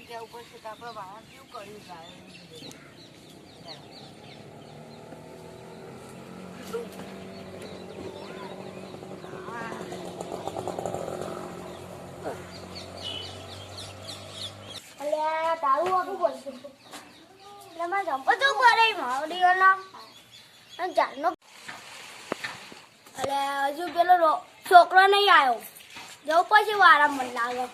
કેવું પડશે કે આપડે વાહન કેવું કર્યું જાય તારું આપવું પડશે એટલે મારે જંપતો પડે માવડીઓનો ઝાડનો એટલે હજુ પેલો છોકરો નહીં આવ્યો જવું પછી વારા મને લાગે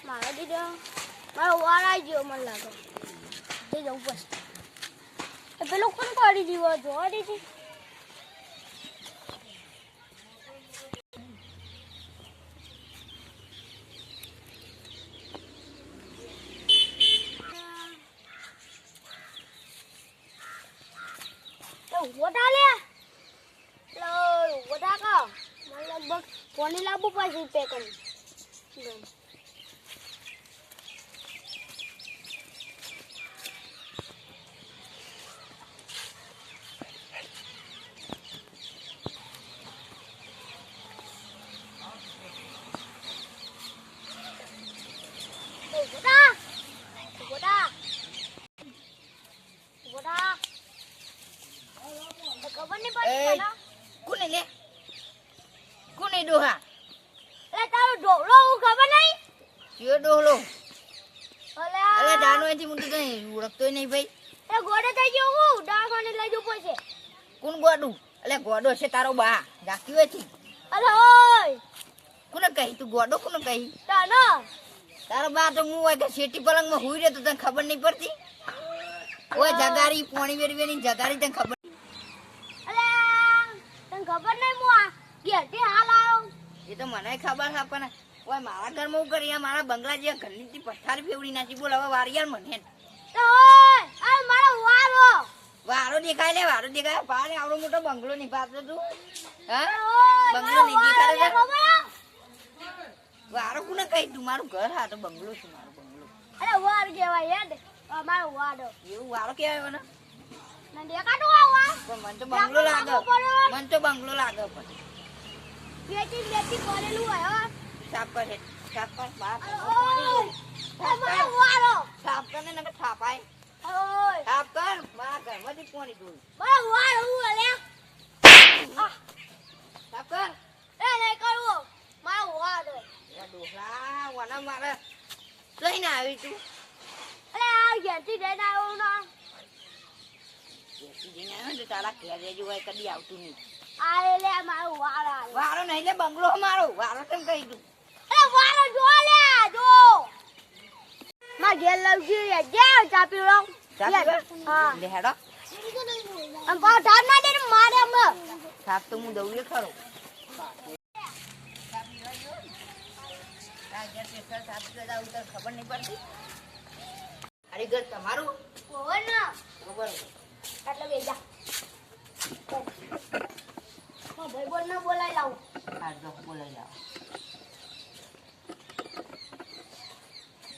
મારો દીધો મારો વાર આવી ગયો મને લાગે તે જવું પડશે પેલું કોણ કાઢી દીવો જોવા દીધી કોની લાવવું પડશે પે કરી ખબર નહીં પડતી કોને લે કોને ડોહા એટલે તારો ઢોલો ખબર નહીં કયો ડોહલો અલે દાનો એથી હું તો કઈ ઓળખતો નહીં ભાઈ એ ગોડો થઈ ગયો હું દવાખાને લઈ જવું પડશે કોણ ગોડું એટલે ગોડો છે તારો બા જાક્યું એથી અલે ઓય કોને કહી તું ગોડો કોને કહી તાનો તારો બા તો હું હોય કે શેટી પલંગમાં હુઈ રહ્યો તો તને ખબર નહીં પડતી ઓય જગારી પોણી વેરી જગારી તને ખબર અલે તને ખબર નહીં હું આ ઘેરથી હાલ આવ્યો એ તો મને ખબર છે પણ ઓય મારા ઘરમાં હું કરી મારા બંગલા જે ઘરની પથારી ફેવડી નાખી બોલ હવે વારિયાર મને ઓય આ મારો વારો દેખાય લે વારો દેખાય પાડે આવડો મોટો બંગલો નહીં પાતો તું હા ઓય બંગલો નહીં દેખાડે ખબર વારો કોને કહી તું મારું ઘર હા તો બંગલો છે મારો બંગલો અરે વાર કહેવાય યાદ મારો વાડો એવું વારો કહેવાય મને ના દેખાડું આવા પણ મને તો બંગલો લાગે મને તો બંગલો લાગે પણ બેટી કરેલું હોય હો સાફ કર બાપ મારો વાડો સાફ કર ને નકે થાપાય ઓય સાફ કર મારા ઘરમાંથી પાણી ડોલ મારો વાડો હું લે સાફ કર એ નહીં કરું મારો વાડો યા ડોહલા વના મારે કઈ ના આવી તું અરે આ ઘેરથી જઈને આવ્યો ના તો તારા ઘેર રહેજો હોય કદી આવતું નહીં આ લે મારો વાડો વારો નહીં લે બંગલો મારો વારો કેમ કહી તું અરે વાડો જો લે જો માં ઘેર લાવજી જે ચા પીવો હા લે હેડો આમ પા ધાર ના દે મારે અમ સાફ તો હું દઉં ખરો ખબર નહીં પડતી અરે ઘર તમારું ઓય ના બરોબર એટલે બે જા ભાઈ બોલ ના બોલાઈ લાવ બોલાઈ જાવ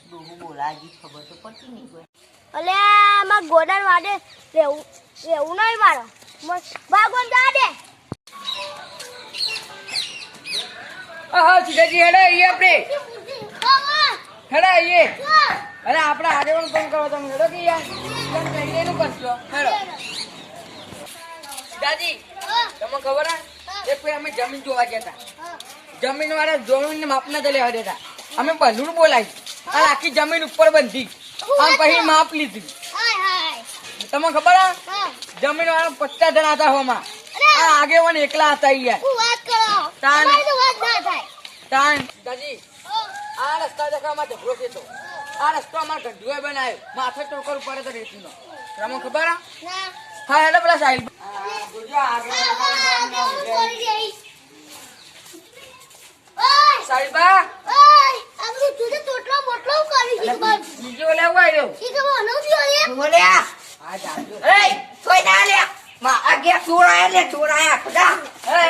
ડોહું બોલાજી ખબર તો પડતી નહીં કોઈ અલે માં ગોડાન વાડે રેવું નહીં મારો બાગોન જા દે હા સીધાજી હેડો આવીએ આપણે હેડો આવીએ અરે આપણે આગેવાન કોણ કરો તમે હેડો કે યાર એનું કરશો હેડો દાદી તમને ખબર હે એક ફેર અમે જમીન જોવા ગયા હતા જમીન વાળા જમીન માપ ના લેવા દેતા અમે બલૂન બોલાવી અને આખી જમીન ઉપર બંધી આમ પછી માપ લીધી તમને ખબર હે જમીન વાળા 50 જણા હતા હોમાં આ આગેવાન એકલા હતા યાર તાન દાદી આ રસ્તા દેખામાં ઝઘડો છે તો આ રસ્તો અમારા ગઢુએ બનાવ્યો માથે ટોકર પડે તો રેતીનો તમને ખબર હા હેડો પેલા સાહેબ સાહેબા બીજો લેવા આવ્યો બોલ્યા કોઈ ના લે માં આગે ચોરાયા લે ચોરાયા ખુદા એ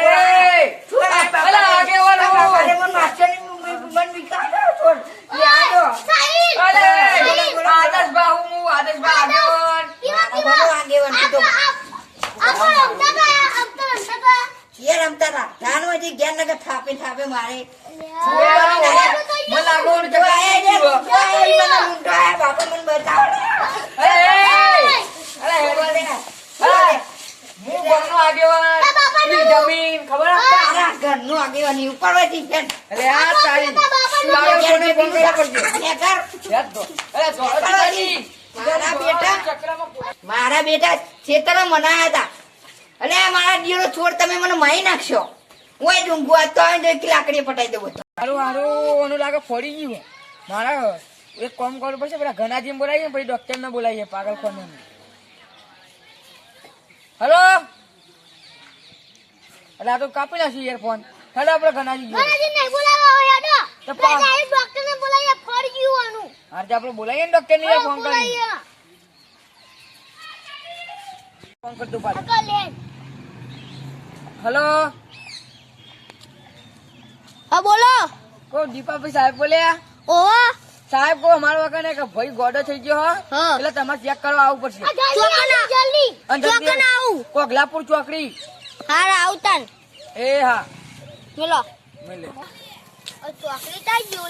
રમતા હતા ધાનમાંથી ઘેર નગર થાપે થાપે મારે મને લાગો ઓલું જો ચક્કર આયા માં છે, જો આયા મને ઊંધો આયા, બાપા મને બતાવો. અરે હું ઘરનો આગેવાન પેલી જમીન ખબર હે? તારા ઘરનું આગેવાની ઉપરવાથી છે ને. અરે આ તારી તારા કોને ફોન કરવા પડશે એ ઘર યાદ દો અરે દોડો તારી મારા બેટા ચક્રમાં મારા બેટા ખેતરમાં મનાયા હતા અને મારા દીકરો છોડ તમે મને મારી નાખશો ઓય જ ઊંઘું આજ તો આવે તો એક લાકડી પટાઈ દઉં બધું. હારું હારું ઓનું લાગે ફોડી ગયું મારા એક કામ કરવું પડશે પેલા ઘનાજીને બોલાવીએ પછી ડોક્ટર ને બોલાવીએ પાગલખાને હેલો એટલે આ તો કાપી નાખ્યું યાર ફોન હેલો આપણે ઘનાજી જોઈએ ઘનાજી નહીં બોલાવા હોય હેડો તો પેલા ડાયરેક્ટ ડોક્ટરને બોલાવીએ ફરી ગયું આનું આજે આપણે બોલાવીએ ને ડોક્ટર ને ફોન કરી બોલાવીએ ફોન કરતું પાછું અકલ લે હેલો હા બોલો કો દીપાભાઈ સાહેબ બોલ્યા ઓવા સાહેબ કો અમારા વગર કે ભાઈ ગોડો થઈ ગયો હો હા. એટલે તમારે ચેક કરવા આવવું પડશે જલ્દી અને જલ્દી ચોકન આવું કોગલાપુર ચોકડી હાર આવતાન એ હા મેલો મળે ચોકલેટ આવી ગયો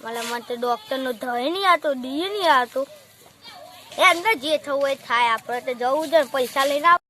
લે મને તો ડોક્ટર નો ધય નહીં આતો ડી નહીં આતો એ અંદર જે થવું એ થાય આપણે તો જવું છે પૈસા લઈને